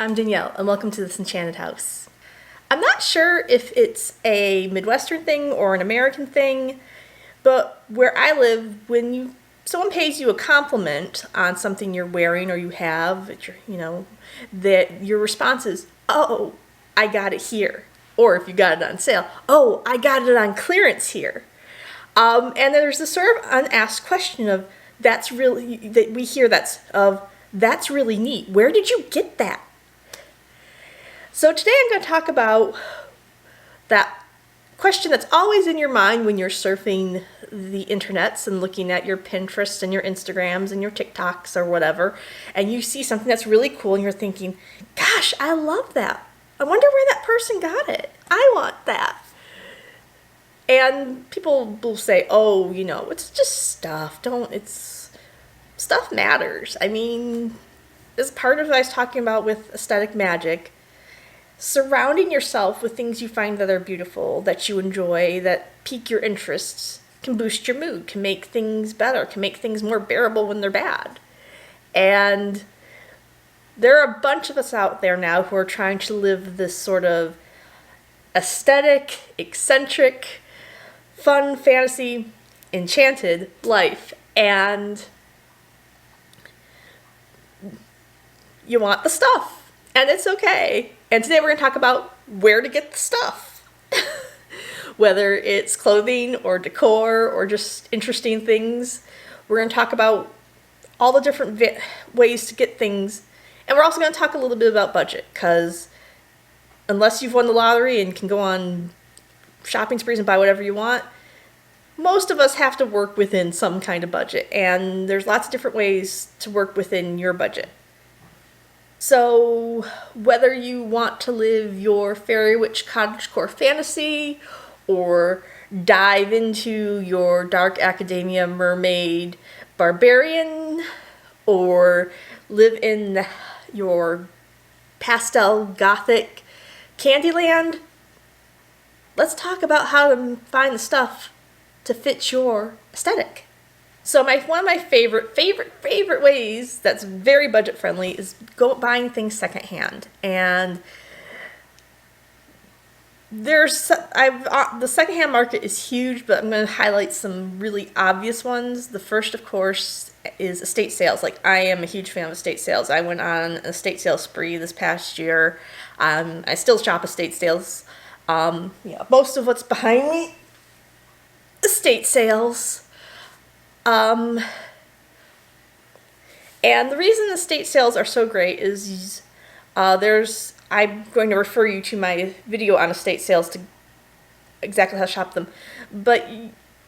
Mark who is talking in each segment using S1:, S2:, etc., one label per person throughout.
S1: I'm Danielle, and welcome to this Enchanted house. I'm not sure if it's a Midwestern thing or an American thing, but where I live, when someone pays you a compliment on something you're wearing or you have, that your response is, "Oh, I got it here," or if you got it on sale, "Oh, I got it on clearance here." And there's this sort of unasked question of that's really that we hear that's really neat. Where did you get that? So today I'm going to talk about that question that's always in your mind when you're surfing the internets and looking at your Pinterest and your Instagrams and your TikToks or whatever, and you see something that's really cool and you're thinking, gosh, I love that. I wonder where that person got it. I want that. And people will say, oh, it's just stuff. Stuff matters. I mean, as part of what I was talking about with aesthetic magic, surrounding yourself with things you find that are beautiful, that you enjoy, that pique your interests, can boost your mood, can make things better, can make things more bearable when they're bad. And there are a bunch of us out there now who are trying to live this sort of aesthetic, eccentric, fun, fantasy, enchanted life. And you want the stuff. And it's okay. And today we're going to talk about where to get the stuff. Whether it's clothing or decor or just interesting things. We're going to talk about all the different ways to get things. And we're also going to talk a little bit about budget, because unless you've won the lottery and can go on shopping sprees and buy whatever you want, most of us have to work within some kind of budget. And there's lots of different ways to work within your budget. So whether you want to live your fairy witch cottagecore fantasy or dive into your dark academia mermaid barbarian or live in your pastel gothic Candyland, let's talk about how to find the stuff to fit your aesthetic. So one of my favorite ways that's very budget friendly is buying things secondhand. And the secondhand market is huge, but I'm going to highlight some really obvious ones. The first, of course, is estate sales. Like, I am a huge fan of estate sales. I went on an estate sale spree this past year. I still shop estate sales. Most of what's behind me, estate sales. And the reason estate sales are so great is I'm going to refer you to my video on estate sales to exactly how to shop them. But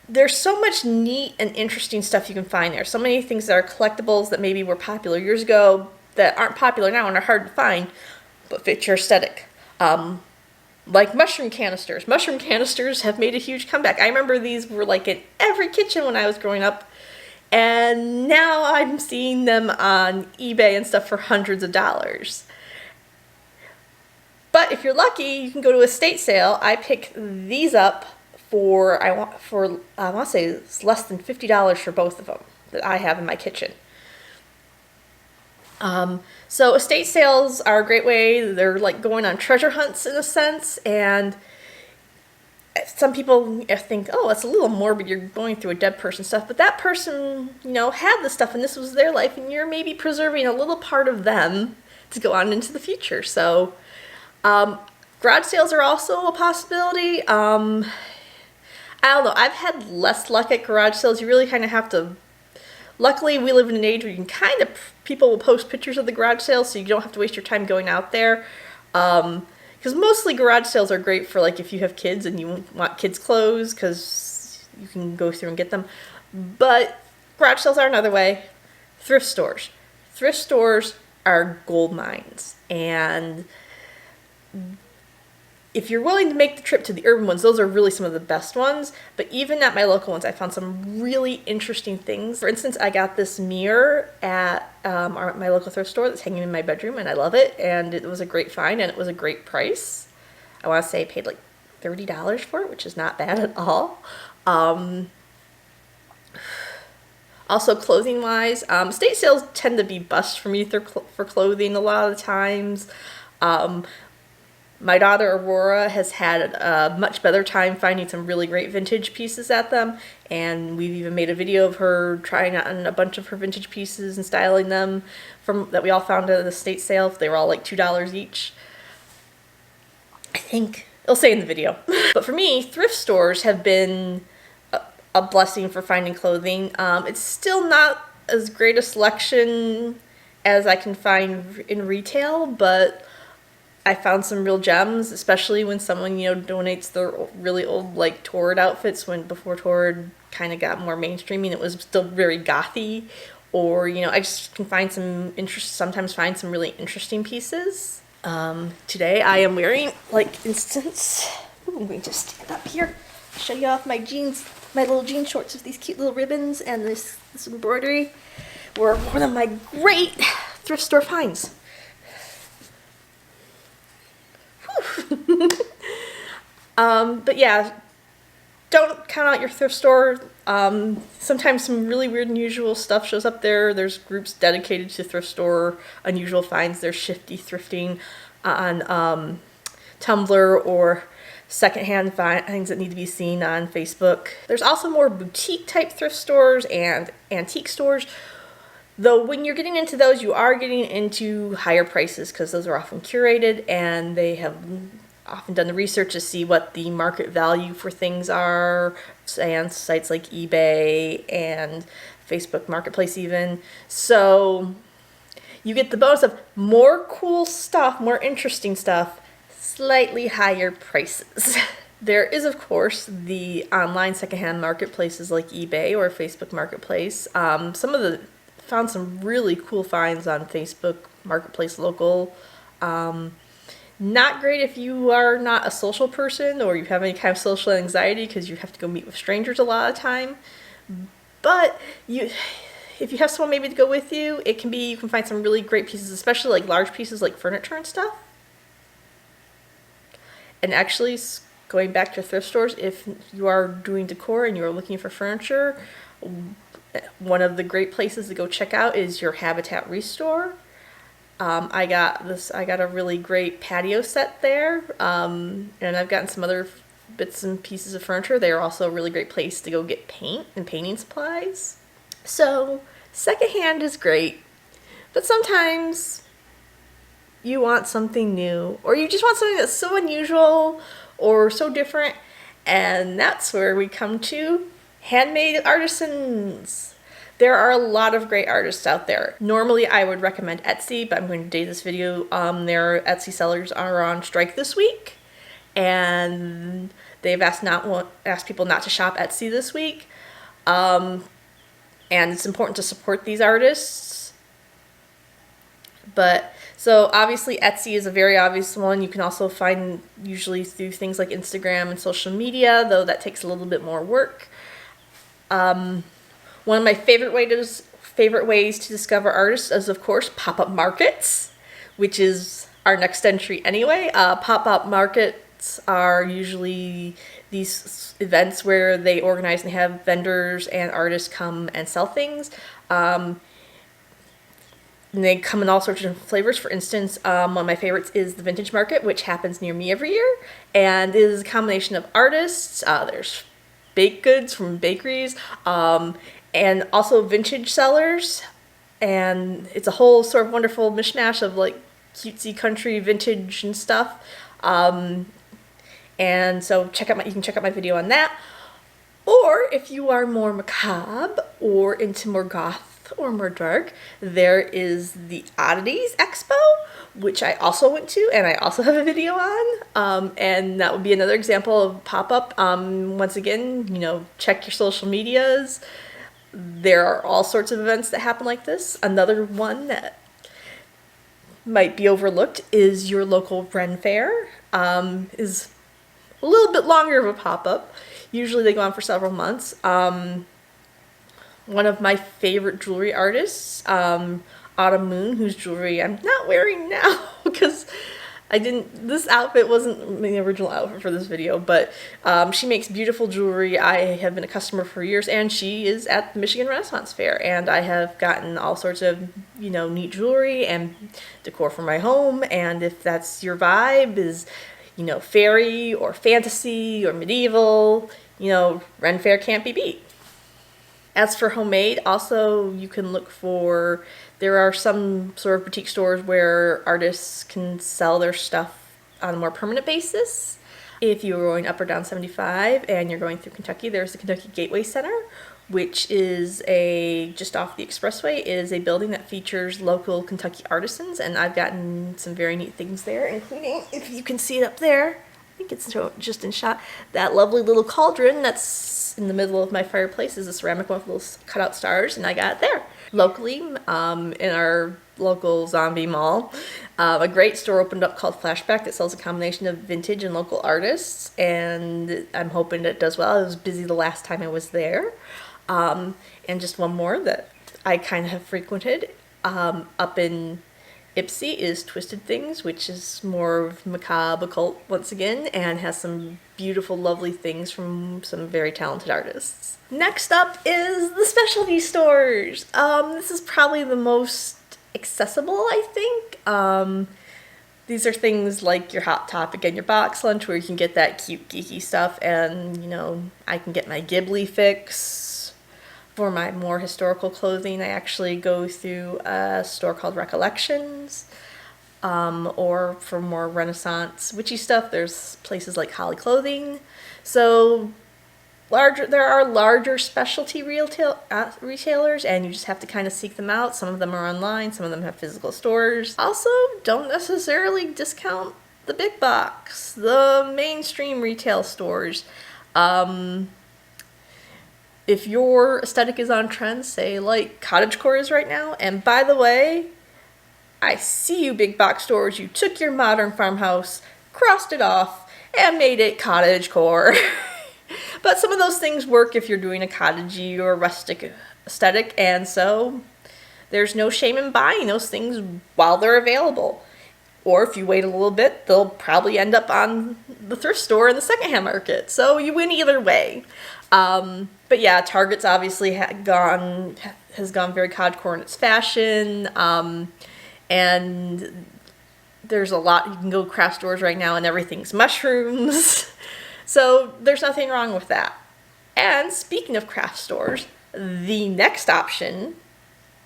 S1: there's so much neat and interesting stuff you can find there. So many things that are collectibles that maybe were popular years ago that aren't popular now and are hard to find, but fit your aesthetic. Like mushroom canisters. Mushroom canisters have made a huge comeback. I remember these were like in every kitchen when I was growing up. And now I'm seeing them on eBay and stuff for hundreds of dollars. But if you're lucky, you can go to a estate sale. I picked these up I want to say it's less than $50 for both of them that I have in my kitchen. So estate sales are a great way. They're like going on treasure hunts in a sense, and some people think, oh, it's a little morbid, you're going through a dead person stuff, but that person, had this stuff and this was their life, and you're maybe preserving a little part of them to go on into the future. So garage sales are also a possibility. I don't know, I've had less luck at garage sales. You really kind of have to, luckily we live in an age where you can people will post pictures of the garage sales, so you don't have to waste your time going out there. Because mostly garage sales are great for, like, if you have kids and you want kids' clothes, because you can go through and get them. But garage sales are another way. Thrift stores. Thrift stores are gold mines. And if you're willing to make the trip to the urban ones, those are really some of the best ones. But even at my local ones, I found some really interesting things. For instance, I got this mirror at my local thrift store that's hanging in my bedroom, and I love it. And it was a great find, and it was a great price. I want to say I paid like $30 for it, which is not bad at all. Also, clothing-wise, estate sales tend to be bust for me for clothing a lot of the times. My daughter Aurora has had a much better time finding some really great vintage pieces at them, and we've even made a video of her trying on a bunch of her vintage pieces and styling them that we all found at the estate sale. They were all like $2 each. I think it'll say in the video. But for me, thrift stores have been a blessing for finding clothing. It's still not as great a selection as I can find in retail, but I found some real gems, especially when someone, donates their really old, like, Torrid outfits before Torrid kind of got more mainstreaming. It was still very gothy, or, I just can sometimes find some really interesting pieces. Today I am wearing, I'm going to stand up here, show you off my jeans, my little jean shorts with these cute little ribbons and this embroidery were one of my great thrift store finds. But yeah, don't count out your thrift store. Sometimes some really weird and unusual stuff shows up there. There's groups dedicated to thrift store unusual finds. There's Shifty Thrifting on Tumblr, or secondhand finds that need to be seen on Facebook. There's also more boutique type thrift stores and antique stores. Though when you're getting into those, you are getting into higher prices because those are often curated, and they have often done the research to see what the market value for things are, and sites like eBay and Facebook Marketplace even. So you get the bonus of more cool stuff, more interesting stuff, slightly higher prices. There is, of course, the online secondhand marketplaces like eBay or Facebook Marketplace. Found some really cool finds on Facebook Marketplace Local. Not great if you are not a social person or you have any kind of social anxiety because you have to go meet with strangers a lot of time. But if you have someone maybe to go with you, you can find some really great pieces, especially like large pieces like furniture and stuff. And actually, going back to thrift stores, if you are doing decor and you are looking for furniture, one of the great places to go check out is your Habitat Restore. I got a really great patio set there, and I've gotten some other bits and pieces of furniture. They are also a really great place to go get paint and painting supplies. So secondhand is great, but sometimes you want something new, or you just want something that's so unusual or so different, and that's where we come to handmade artisans. There are a lot of great artists out there. Normally I would recommend Etsy, but I'm going to date this video. Their Etsy sellers are on strike this week, and they've asked people not to shop Etsy this week. And it's important to support these artists. So obviously Etsy is a very obvious one. You can also find usually through things like Instagram and social media, though that takes a little bit more work. One of my favorite ways to discover artists is, of course, pop-up markets, which is our next entry anyway. Pop-up markets are usually these events where they organize and have vendors and artists come and sell things. And they come in all sorts of different flavors. For instance, one of my favorites is the Vintage Market, which happens near me every year, and is a combination of artists. There's baked goods from bakeries, and also vintage sellers, and it's a whole sort of wonderful mishmash of like cutesy country vintage and stuff. And so you can check out my video on that. Or if you are more macabre or into more goth or more dark, there is the Oddities Expo, which I also went to and I also have a video on. And that would be another example of pop-up. Once again, check your social medias. There are all sorts of events that happen like this. Another one that might be overlooked is your local Ren Fair. Is a little bit longer of a pop-up. Usually they go on for several months. One of my favorite jewelry artists, Autumn Moon, whose jewelry I'm not wearing now because This outfit wasn't the original outfit for this video, but she makes beautiful jewelry. I have been a customer for years, and she is at the Michigan Renaissance Fair, and I have gotten all sorts of, neat jewelry and decor for my home. And if that's your vibe, is, fairy or fantasy or medieval, Ren Fair can't be beat. As for homemade, also you can look for, there are some sort of boutique stores where artists can sell their stuff on a more permanent basis. If you're going up or down 75 and you're going through Kentucky, there's the Kentucky Gateway Center, which is just off the expressway. It is a building that features local Kentucky artisans, and I've gotten some very neat things there, including, if you can see it up there, I think it's just in shot, that lovely little cauldron that's in the middle of my fireplace is a ceramic one with little cutout stars, and I got it there. Locally, in our local zombie mall, a great store opened up called Flashback that sells a combination of vintage and local artists, and I'm hoping it does well. I was busy the last time I was there. And just one more that I kind of have frequented up in Ipsy is Twisted Things, which is more of macabre occult once again, and has some beautiful, lovely things from some very talented artists. Next up is the specialty stores. This is probably the most accessible, I think. These are things like your Hot Topic and your Box Lunch, where you can get that cute, geeky stuff, and, I can get my Ghibli fix. For my more historical clothing, I actually go through a store called Recollections. Or for more Renaissance witchy stuff, there's places like Holly Clothing. So there are larger specialty retailers, and you just have to kind of seek them out. Some of them are online, some of them have physical stores. Also, don't necessarily discount the big box, the mainstream retail stores. If your aesthetic is on trend, say like cottagecore is right now, and by the way, I see you big box stores, you took your modern farmhouse, crossed it off, and made it cottagecore. But some of those things work if you're doing a cottagey or rustic aesthetic, and so there's no shame in buying those things while they're available. Or if you wait a little bit, they'll probably end up on the thrift store in the secondhand market. So you win either way. But yeah, Target's obviously has gone very cottagecore in its fashion. And there's a lot, you can go craft stores right now and everything's mushrooms. So there's nothing wrong with that. And speaking of craft stores, the next option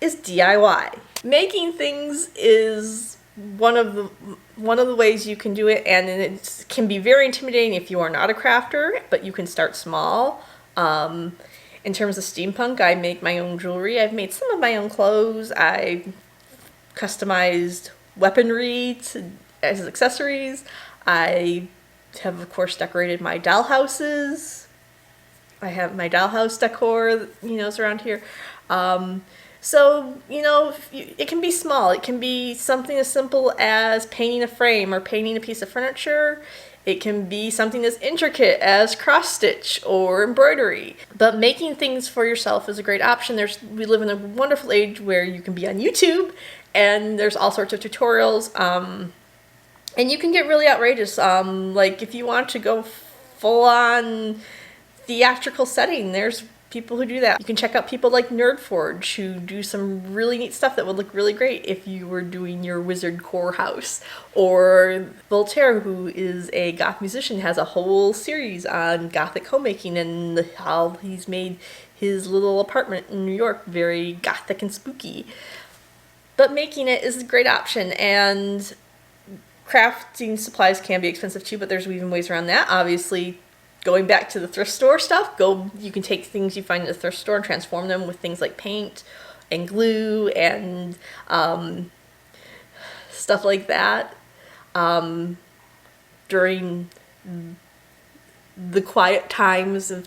S1: is DIY. Making things is one of the ways you can do it, and it can be very intimidating if you are not a crafter, but you can start small. In terms of steampunk, I make my own jewelry. I've made some of my own clothes. I customized weaponry as accessories. I have, of course, decorated my dollhouses. I have my dollhouse decor, is around here. So, it can be small. It can be something as simple as painting a frame or painting a piece of furniture. It can be something as intricate as cross-stitch or embroidery. But making things for yourself is a great option. We live in a wonderful age where you can be on YouTube, and there's all sorts of tutorials. And you can get really outrageous. Like if you want to go full-on theatrical setting, there's people who do that. You can check out people like Nerdforge, who do some really neat stuff that would look really great if you were doing your wizard core house. Or Voltaire, who is a goth musician, has a whole series on gothic homemaking and how he's made his little apartment in New York very gothic and spooky. But making it is a great option, and crafting supplies can be expensive too, but there's even ways around that. Obviously, going back to the thrift store stuff, you can take things you find in the thrift store and transform them with things like paint and glue and stuff like that. During the quiet times of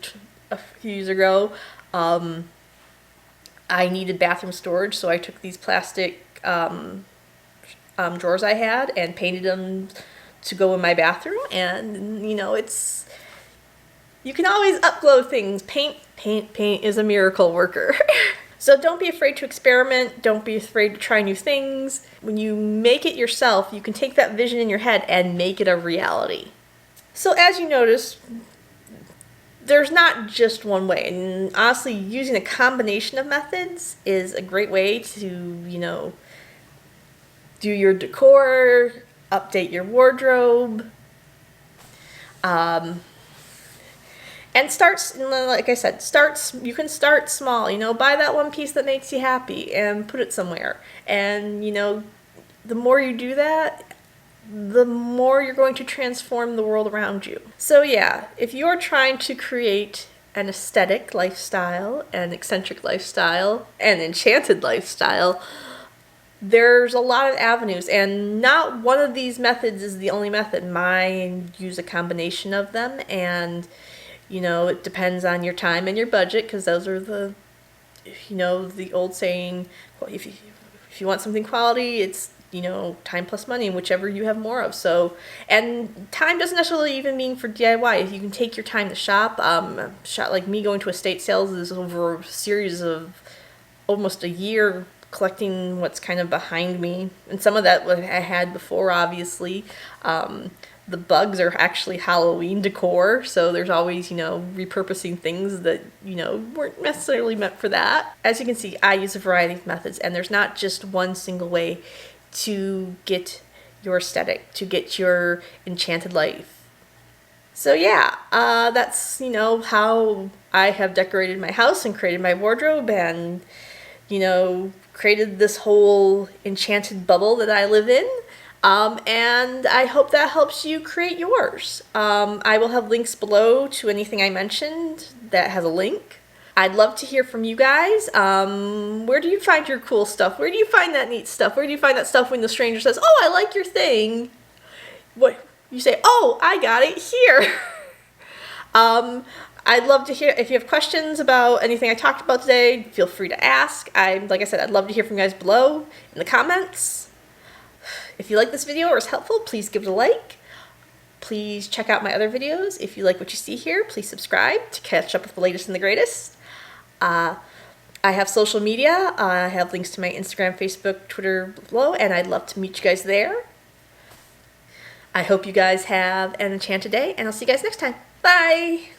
S1: a few years ago, I needed bathroom storage, so I took these plastic drawers I had and painted them to go in my bathroom, and you can always upglow things. Paint is a miracle worker. So don't be afraid to experiment. Don't be afraid to try new things. When you make it yourself, you can take that vision in your head and make it a reality. So as you notice, there's not just one way. And honestly, using a combination of methods is a great way to, do your decor, update your wardrobe, and like I said, you can start small, buy that one piece that makes you happy and put it somewhere. And, the more you do that, the more you're going to transform the world around you. So yeah, if you're trying to create an aesthetic lifestyle, an eccentric lifestyle, an enchanted lifestyle, there's a lot of avenues, and not one of these methods is the only method. Mine use a combination of them, and it depends on your time and your budget, because those are the old saying, well, if you want something quality, it's time plus money, whichever you have more of. So, and time doesn't necessarily even mean for DIY. You can take your time to shop. Like me going to estate sales is over a series of almost a year, collecting what's kind of behind me, and some of that I had before, obviously. The bugs are actually Halloween decor, so there's always, repurposing things that, weren't necessarily meant for that. As you can see, I use a variety of methods, and there's not just one single way to get your aesthetic, to get your enchanted life. So yeah, that's, how I have decorated my house and created my wardrobe and, created this whole enchanted bubble that I live in. And I hope that helps you create yours. I will have links below to anything I mentioned that has a link. I'd love to hear from you guys. Where do you find your cool stuff? Where do you find that neat stuff? Where do you find that stuff when the stranger says, "Oh, I like your thing"? What you say? "Oh, I got it here." I'd love to hear, if you have questions about anything I talked about today, feel free to ask. Like I said, I'd love to hear from you guys below in the comments. If you like this video or is helpful, please give it a like. Please check out my other videos. If you like what you see here, please subscribe to catch up with the latest and the greatest. I have social media. I have links to my Instagram, Facebook, Twitter below, and I'd love to meet you guys there. I hope you guys have an enchanted day, and I'll see you guys next time. Bye!